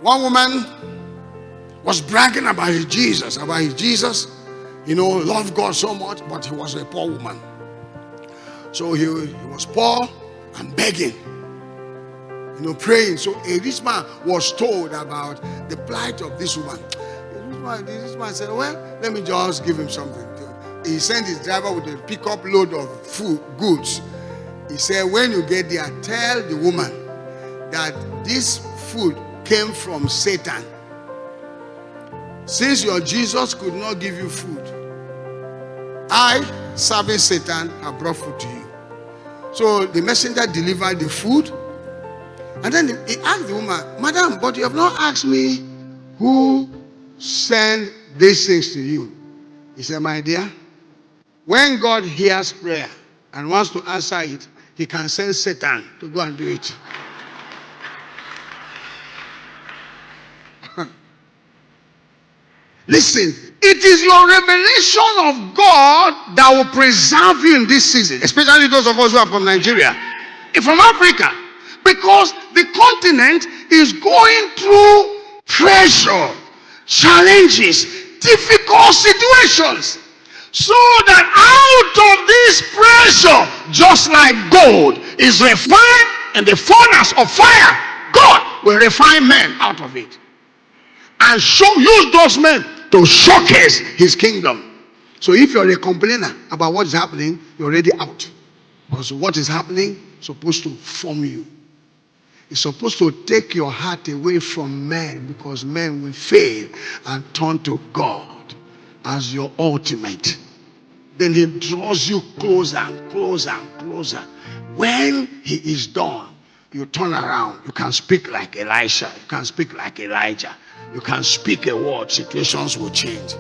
One woman was bragging about his Jesus. Loved God so much, but he was a poor woman. So he was poor and begging, praying. So a rich man was told about the plight of this woman. The rich man said, well, let me just give him something. He sent his driver with a pickup load of goods. He said, when you get there, tell the woman that this food came from Satan. Since your Jesus could not give you food, I, serving Satan, have brought food to you. So the messenger delivered the food. And then he asked the woman, Madam, but you have not asked me who sent these things to you. He said, my dear, when God hears prayer and wants to answer it, he can send Satan to go and do it. Listen, it is your revelation of God that will preserve you in this season, especially those of us who are from Nigeria, from Africa, because the continent is going through pressure, challenges, difficult situations. So that out of this pressure, just like gold is refined in the furnace of fire, God will refine men out of it and use those men to showcase his kingdom. So if you're a complainer about what is happening, you're already out. Because what is happening is supposed to form you. It's supposed to take your heart away from men, because men will fail, and turn to God as your ultimate. Then he draws you closer and closer and closer. When he is done, you turn around. You can speak like Elisha. You can speak like Elijah. You can speak a word. Situations will change.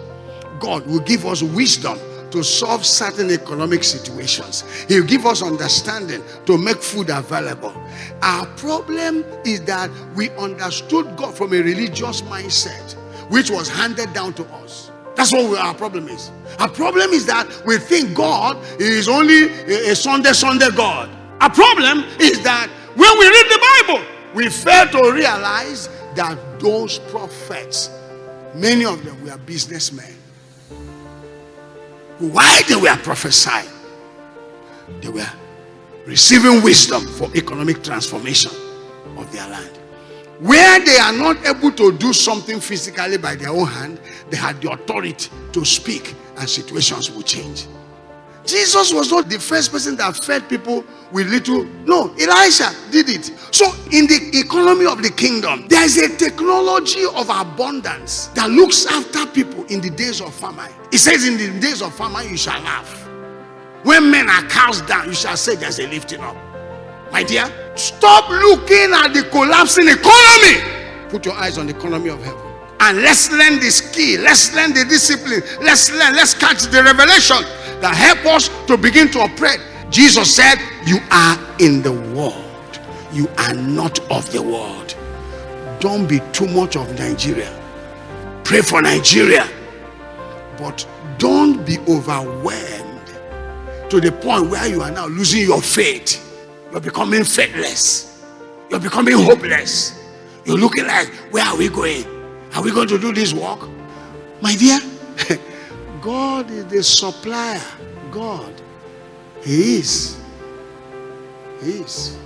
God will give us wisdom to solve certain economic situations. He'll give us understanding to make food available. Our problem is that we understood God from a religious mindset, which was handed down to us. That's what our problem is. Our problem is that we think God is only a Sunday God. Our problem is that when we read the Bible, we fail to realize that those prophets, many of them were businessmen. While they were prophesying, they were receiving wisdom for economic transformation of their land. Where they are not able to do something physically by their own hand, they had the authority to speak, and situations will change. Jesus was not the first person that fed people with little. No, Elisha did it. So in the economy of the kingdom, there is a technology of abundance that looks after people in the days of famine. It says, in the days of famine you shall laugh. When men are cast down, you shall say there's a lifting up. My dear, stop looking at the collapsing economy. Put your eyes on the economy of heaven. And let's learn the skill. Let's learn the discipline. Let's catch the revelation that help us to begin to operate. Jesus said, you are in the world. You are not of the world. Don't be too much of Nigeria. Pray for Nigeria. But don't be overwhelmed to the point where you are now losing your faith. You're becoming faithless. You're becoming hopeless. You're looking like, where are we going? Are we going to do this work? My dear, God is the supplier. God. He is. He is.